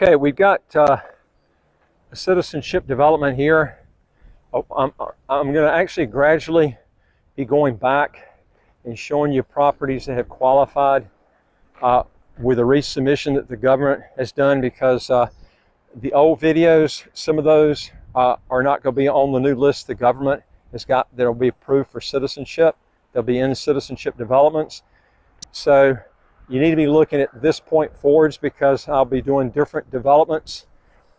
Okay, we've got a citizenship development here. I'm going to actually gradually be going back and showing you properties that have qualified with a resubmission that the government has done, because the old videos, some of those are not going to be on the new list the government has got that will be approved for citizenship. They'll be in citizenship developments. So you need to be looking at this point forwards, because I'll be doing different developments.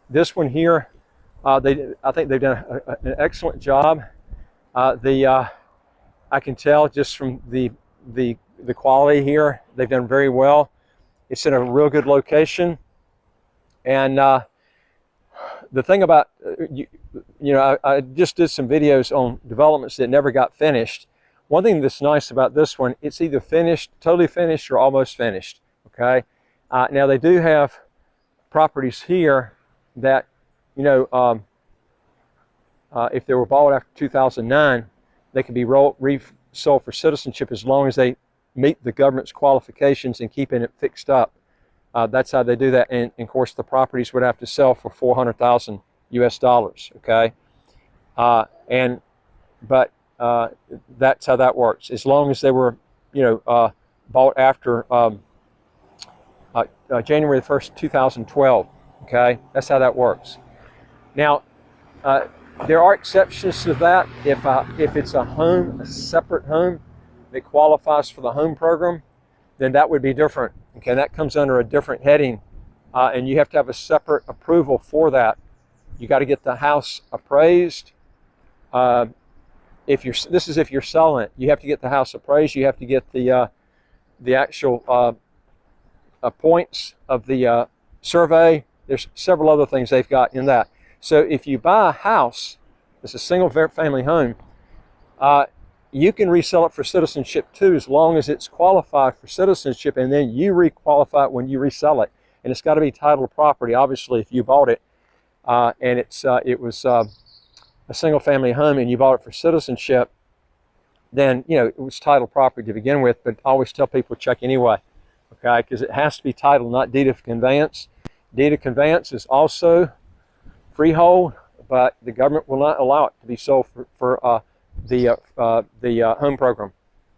This one here, I think they've done an excellent job. I can tell just from the quality here, they've done very well. It's in a real good location. And the thing about, I just did some videos on developments that never got finished. One thing that's nice about this one, it's either finished, totally finished, or almost finished, okay? Now they do have properties here that, if they were bought after 2009, they can be resold for citizenship as long as they meet the government's qualifications and keeping it fixed up. That's how they do that. And of course, the properties would have to sell for $400,000 US, okay? But that's how that works. As long as they were, bought after January the 1st, 2012, okay? That's how that works. Now, there are exceptions to that. If it's a home, a separate home that qualifies for the home program, then that would be different. Okay, that comes under a different heading, and you have to have a separate approval for that. You got to get the house appraised. This is if you're selling it, you have to get the house appraised. You have to get the actual points of the survey. There's several other things they've got in that. So if you buy a house, it's a single family home, you can resell it for citizenship too, as long as it's qualified for citizenship, and then you re-qualify it when you resell it. And it's got to be titled property. Obviously, if you bought it and it was a single family home and you bought it for citizenship, then it was titled property to begin with. But I always tell people check anyway, okay, because it has to be titled, not deed of conveyance. Deed of conveyance is also freehold, but the government will not allow it to be sold for the home program.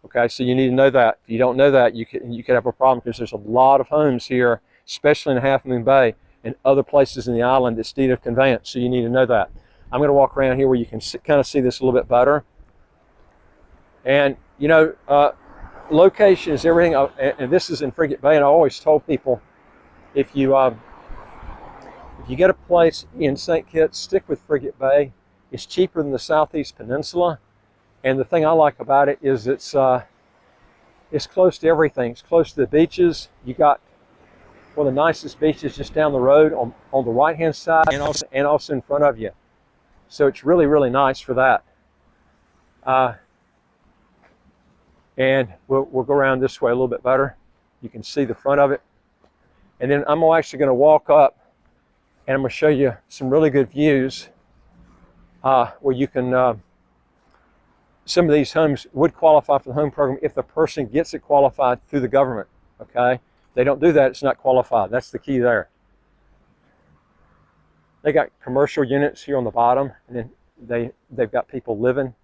Okay, so you need to know that. If you don't know that, you could have a problem, because there's a lot of homes here, especially in Half Moon Bay and other places in the island, that's deed of conveyance. So you need to know that. I'm going to walk around here where you can kind of see this a little bit better. And location is everything. And this is in Frigate Bay. And I always told people, if you get a place in St. Kitts, stick with Frigate Bay. It's cheaper than the Southeast Peninsula. And the thing I like about it is it's close to everything. It's close to the beaches. You got one of the nicest beaches just down the road on the right-hand side, and also in front of you. So it's really, really nice for that. And we'll go around this way a little bit better. You can see the front of it. And then I'm actually going to walk up, and I'm going to show you some really good views where you can, some of these homes would qualify for the home program if the person gets it qualified through the government, okay? If they don't do that, it's not qualified. That's the key there. They got commercial units here on the bottom, and then they've got people living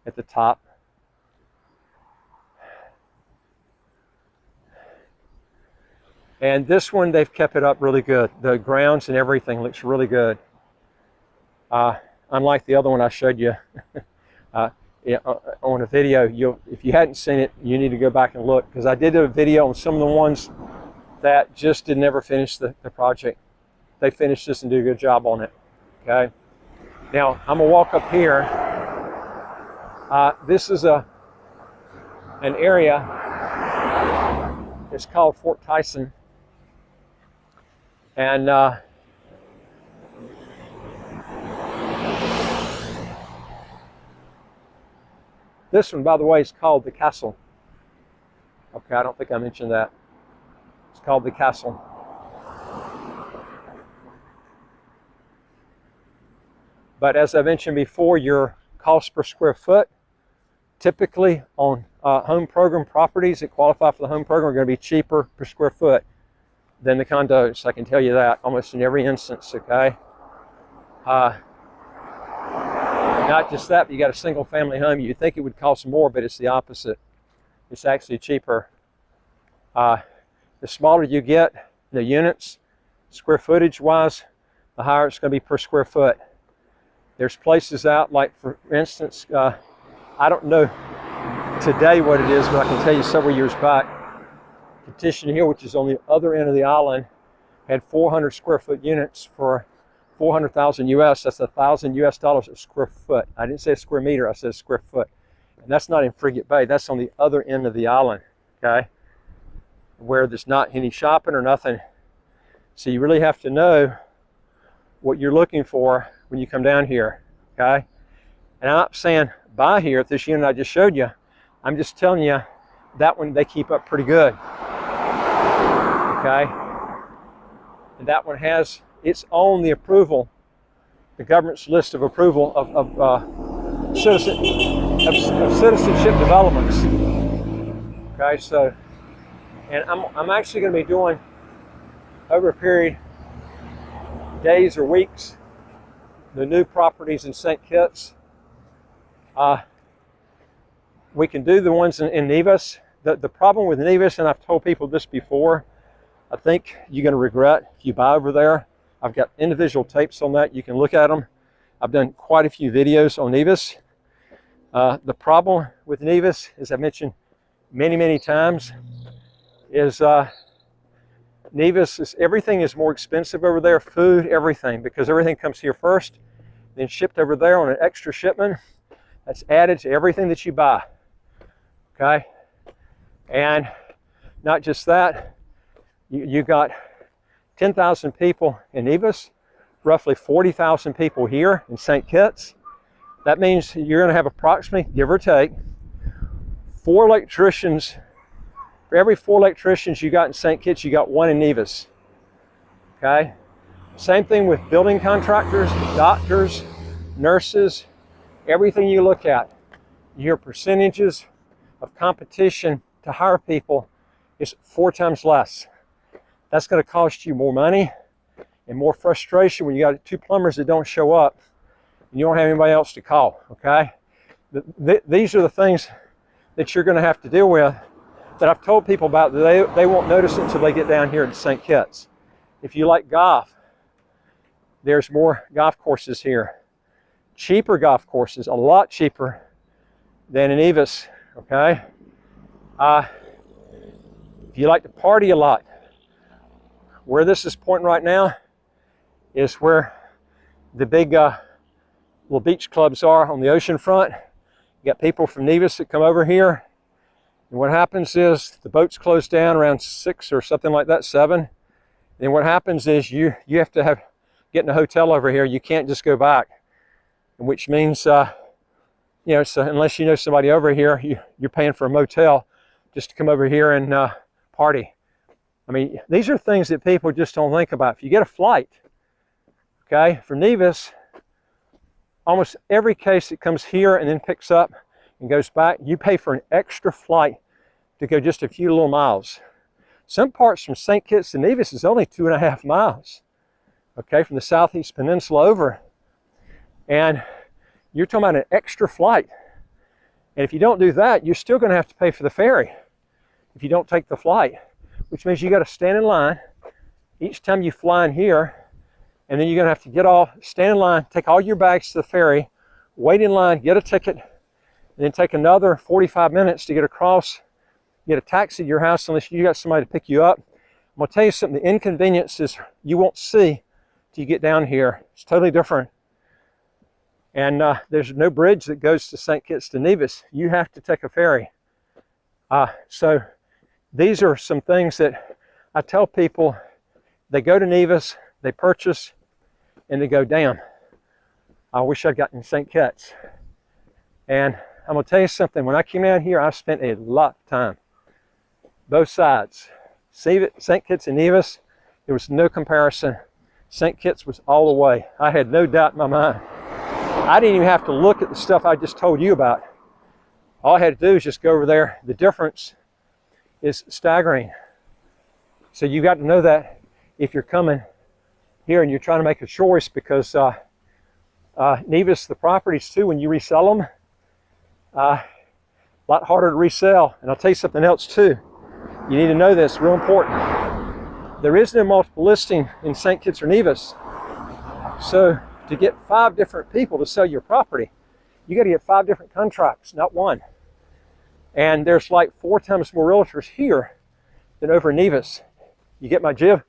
at the top. And this one, they've kept it up really good. The grounds and everything looks really good. Unlike the other one I showed you on a video, if you hadn't seen it, you need to go back and look, because I did a video on some of the ones that just did never finish the project. They finished this and did a good job on it, okay? Now, I'm gonna walk up here. This is an area, it's called Fort TYSON. And this one, by the way, is called the Castle. Okay, I don't think I mentioned that. It's called the Castle. But as I mentioned before, your cost per square foot, typically on home program properties that qualify for the home program, are going to be cheaper per square foot than the condos. I can tell you that almost in every instance, okay? Not just that, but you got a single family home. You'd think it would cost more, but it's the opposite. It's actually cheaper. The smaller you get, the units, square footage wise, the higher it's going to be per square foot. There's places out, like for instance, I don't know today what it is, but I can tell you several years back, Petition Hill, which is on the other end of the island, had 400 square foot units for 400,000 US. That's $1,000 US a square foot. I didn't say a square meter, I said a square foot. And that's not in Frigate Bay, that's on the other end of the island, okay? Where there's not any shopping or nothing. So you really have to know what you're looking for when you come down here, okay? And I'm not saying buy here at this unit I just showed you. I'm just telling you that one they keep up pretty good, okay? And that one has its own the approval, the government's list of approval of citizenship developments. Okay, so, and I'm actually going to be doing over a period, days or weeks, the new properties in St. Kitts. We can do the ones in Nevis. The problem with Nevis, and I've told people this before, I think you're going to regret if you buy over there. I've got individual tapes on that. You can look at them. I've done quite a few videos on Nevis. The problem with Nevis, as I mentioned many times, is Nevis is everything is more expensive over there. Food, everything, because everything comes here first, then shipped over there on an extra shipment. That's added to everything that you buy. Okay, and not just that. You got 10,000 people in Nevis, roughly 40,000 people here in St. Kitts. That means you're going to have approximately, give or take, 4 electricians. For every 4 electricians you got in St. Kitts, you got 1 in Nevis. Okay? Same thing with building contractors, doctors, nurses, everything you look at. Your percentages of competition to hire people is 4 times less. That's going to cost you more money and more frustration when you got 2 plumbers that don't show up and you don't have anybody else to call, okay? These are the things that you're going to have to deal with that I've told people about that they won't notice it until they get down here in St. Kitts. If you like golf, there's more golf courses here. Cheaper golf courses, a lot cheaper than in Nevis, okay? If you like to party a lot, where this is pointing right now is where the big little beach clubs are on the ocean front. You got people from Nevis that come over here. And what happens is the boats close down around 6 or something like that, 7. And what happens is you have to get in a hotel over here. You can't just go back. Which means, you know, so unless you know somebody over here, you're paying for a motel just to come over here and party. I mean, these are things that people just don't think about. If you get a flight, okay, from Nevis, almost every case that comes here and then picks up and goes back, you pay for an extra flight to go just a few little miles. Some parts from St. Kitts to Nevis is only 2.5 miles, okay, from the Southeast Peninsula over. And you're talking about an extra flight. And if you don't do that, you're still going to have to pay for the ferry if you don't take the flight, which means you got to stand in line each time you fly in here, and then you're going to have to get off, stand in line, take all your bags to the ferry, wait in line, get a ticket, and then take another 45 minutes to get across, get a taxi to your house unless you got somebody to pick you up. I'm going to tell you something, the inconveniences you won't see till you get down here. It's totally different. And there's no bridge that goes to St. Kitts to Nevis. You have to take a ferry. So these are some things that I tell people. They go to Nevis, they purchase, and they go, damn, I wish I'd gotten St. Kitts. And I'm going to tell you something. When I came out here, I spent a lot of time. Both sides. St. Kitts and Nevis, there was no comparison. St. Kitts was all the way. I had no doubt in my mind. I didn't even have to look at the stuff I just told you about. All I had to do is just go over there. The difference is staggering. So you got to know that if you're coming here and you're trying to make a choice, because Nevis, the properties too, when you resell them, a lot harder to resell. And I'll tell you something else too. You need to know this, real important. There is no multiple listing in St. Kitts or Nevis. So to get 5 different people to sell your property, you got to get 5 different contracts, not one. And there's like 4 times more realtors here than over in Nevis. You get my jib?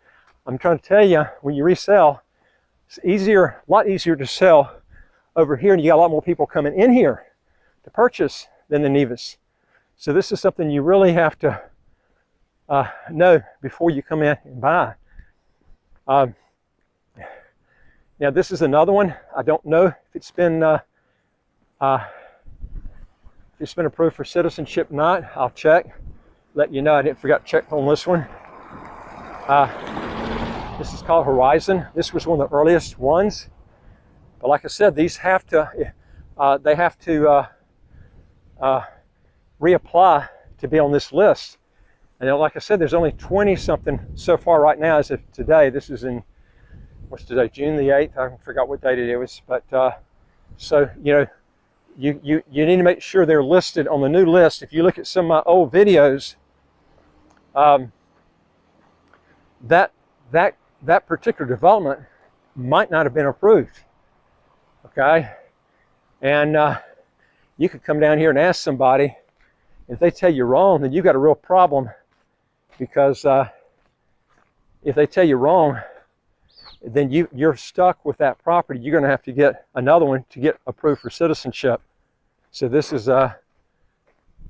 I'm trying to tell you, when you resell, it's easier, a lot easier to sell over here, and you got a lot more people coming in here to purchase than the Nevis. So this is something you really have to know before you come in and buy. Now this is another one. I don't know if it's been approved for citizenship or not. I'll check, let you know. I didn't forget to check on this one. This is called Horizon. This was one of the earliest ones. But like I said, these have to, they have to reapply to be on this list. And like I said, there's only 20 something so far right now as of today. This is in, what's today, June the 8th? I forgot what date it was. But so, you know, you need to make sure they're listed on the new list. If you look at some of my old videos, that particular development might not have been approved. Okay, and you could come down here and ask somebody. If they tell you wrong, then you've got a real problem, because if they tell you wrong, then you're stuck with that property. You're going to have to get another one to get approved for citizenship. So this is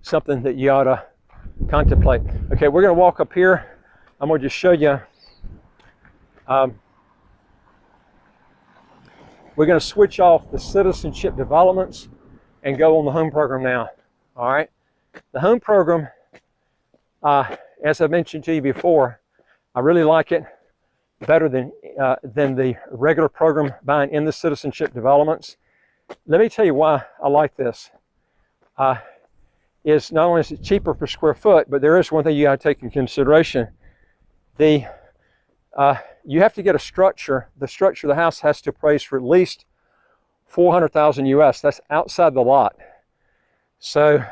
something that you ought to contemplate. Okay, we're going to walk up here. I'm going to just show you. We're going to switch off the citizenship developments and go on the home program now. All right. The home program, as I mentioned to you before, I really like it better than the regular program buying in the citizenship developments. Let me tell you why I like this. Is not only is it cheaper per square foot, but there is one thing you got to take into consideration. You have to get a structure. The structure of the house has to appraise for at least $400,000 US. That's outside the lot. So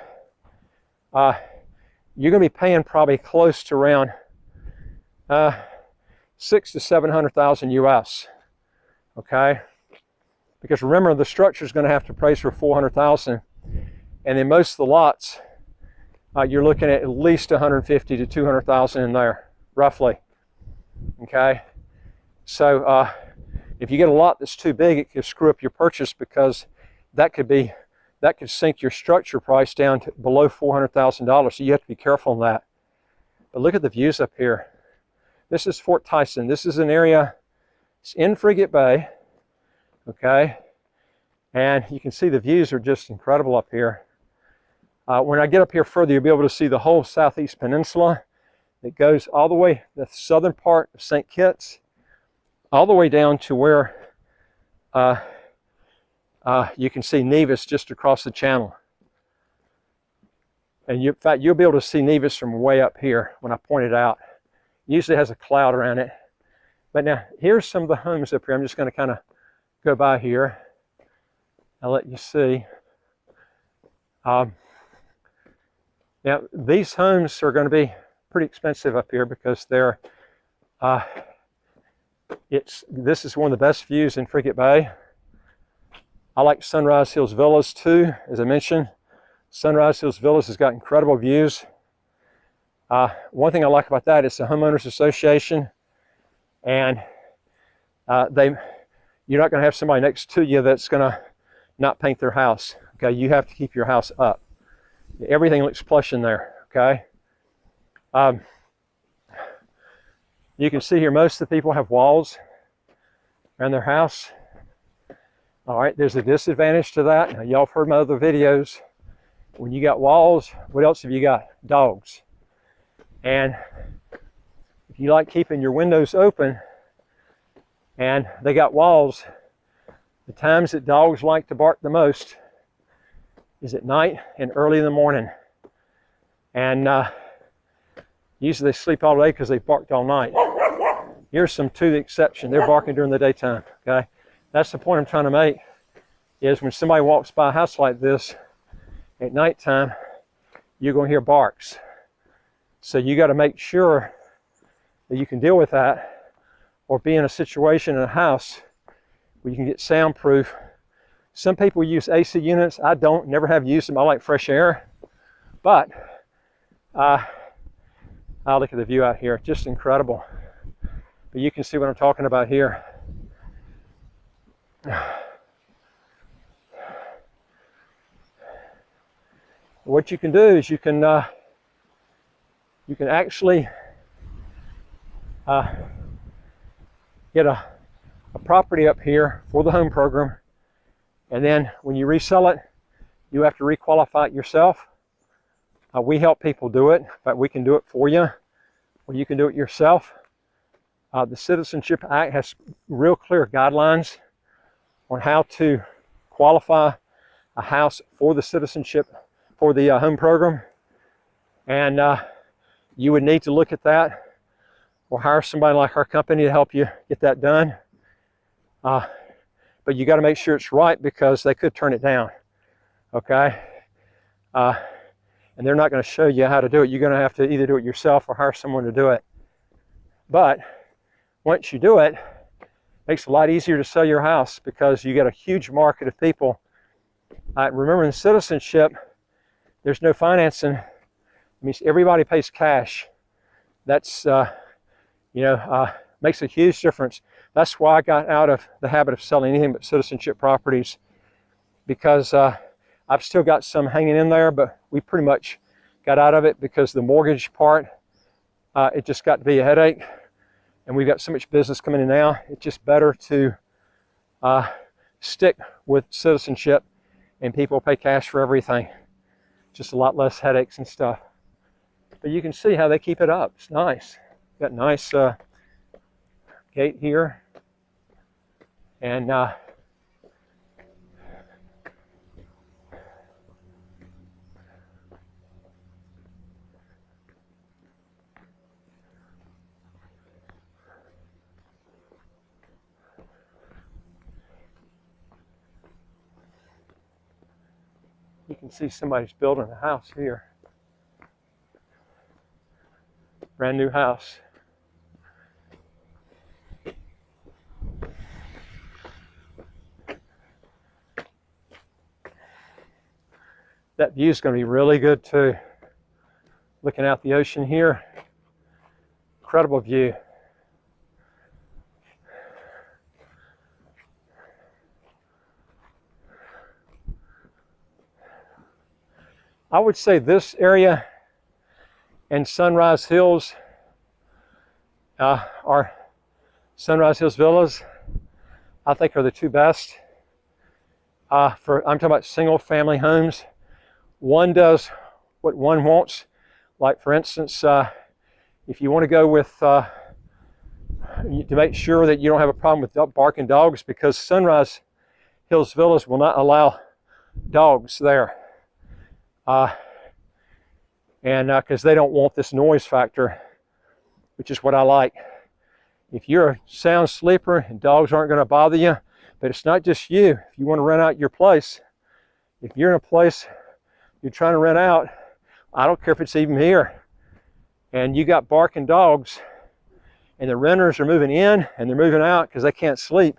you're going to be paying probably close to around $600,000 to $700,000 US. Okay, because remember, the structure is going to have to appraise for $400,000, and in most of the lots, you're looking at least $150,000 to $200,000 in there, roughly. Okay, so if you get a lot that's too big, it could screw up your purchase, because that could sink your structure price down to below $400,000. So you have to be careful on that. But look at the views up here. This is Fort TYSON. This is an area, it's in Frigate Bay. Okay, and you can see the views are just incredible up here. When I get up here further, you'll be able to see the whole Southeast Peninsula. It goes all the way, the southern part of St. Kitts, all the way down to where you can see Nevis just across the channel. And in fact, you'll be able to see Nevis from way up here when I point it out. It usually has a cloud around it. But now, here's some of the homes up here. I'm just going to kind of go by here. I'll let you see. Now, these homes are going to be pretty expensive up here, because they're this is one of the best views in Frigate Bay. I like Sunrise Hills Villas too, as I mentioned. Sunrise Hills Villas has got incredible views. One thing I like about that is the homeowners association, and you're not going to have somebody next to you that's going to not paint their house. Okay, you have to keep your house up. Everything looks plush in there. Okay. You can see here, most of the people have walls around their house. All right, there's a disadvantage to that. Now, y'all have heard my other videos. When you got walls, what else have you got? Dogs. And if you like keeping your windows open and they got walls, the times that dogs like to bark the most is at night and early in the morning. And Usually they sleep all day because they barked all night. Here's some to the exception. They're barking during the daytime, okay? That's the point I'm trying to make, is when somebody walks by a house like this at nighttime, you're going to hear barks. So you got to make sure that you can deal with that, or be in a situation in a house where you can get soundproof. Some people use AC units. I don't, never have used them. I like fresh air. But I'll look at the view out here, just incredible. But you can see what I'm talking about here. What you can do is you can actually get a property up here for the home program, and then when you resell it, you have to requalify it yourself. We help people do it, but we can do it for you, or you can do it yourself. The Citizenship Act has real clear guidelines on how to qualify a house for the citizenship, for the home program, and you would need to look at that, or hire somebody like our company to help you get that done. But you got to make sure it's right, because they could turn it down, okay? And they're not going to show you how to do it. You're going to have to either do it yourself or hire someone to do it. But once you do it, it makes it a lot easier to sell your house, because you get a huge market of people. Remember, in citizenship, there's no financing. It means everybody pays cash. That's, makes a huge difference. That's why I got out of the habit of selling anything but citizenship properties, because I've still got some hanging in there, but we pretty much got out of it because the mortgage part, it just got to be a headache, and we've got so much business coming in now. It's just better to stick with citizenship, and people pay cash for everything. Just a lot less headaches and stuff. But you can see how they keep it up. It's nice. Got nice gate here, and you can see somebody's building a house here. Brand new house. That view is going to be really good too. Looking out the ocean here. Incredible view. I would say this area and Sunrise Hills, our Sunrise Hills villas, I think are the two best. I'm talking about single family homes. One does what one wants. Like, for instance, if you want to go with, to make sure that you don't have a problem with barking dogs, because Sunrise Hills villas will not allow dogs there. Because they don't want this noise factor, which is what I like. If you're a sound sleeper and dogs aren't going to bother you, but it's not just you. If you want to rent out your place, if you're in a place you're trying to rent out, I don't care if it's even here, and you got barking dogs, and the renters are moving in and they're moving out because they can't sleep,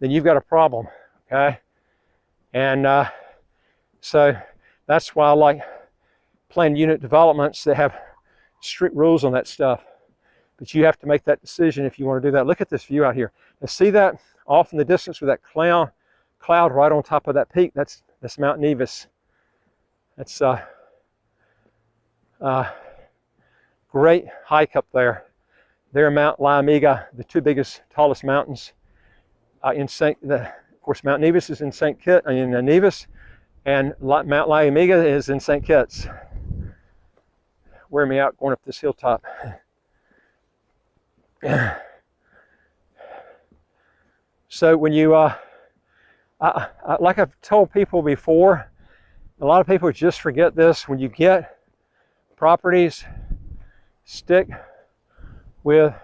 then you've got a problem, okay? And so that's why I like planned unit developments that have strict rules on that stuff. But you have to make that decision if you want to do that. Look at this view out here. Now, see that off in the distance with that cloud right on top of that peak? That's Mount Nevis. That's great hike up there. There, Mount Laimiga, the two biggest, tallest mountains of course, Mount Nevis is in Nevis, and Mount Laimiga is in St. Kitts. Wear me out going up this hilltop. So when you, like I've told people before, a lot of people just forget this. When you get properties, Stick with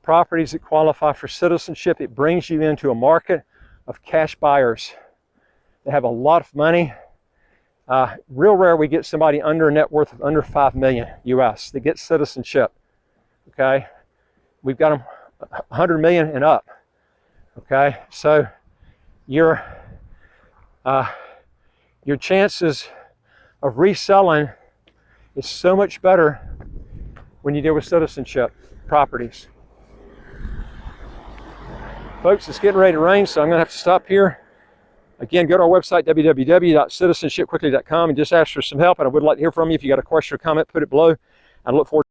properties that qualify for citizenship. It brings you into a market of cash buyers. They have a lot of money. Real rare we get somebody under a net worth of under 5 million US that gets citizenship. Okay, we've got them 100 million and up. Okay, so your chances of reselling is so much better when you deal with citizenship properties. Folks, it's getting ready to rain, so I'm going to have to stop here. Again, go to our website, www.citizenshipquickly.com, and just ask for some help. And I would like to hear from you. If you got a question or comment, put it below. I look forward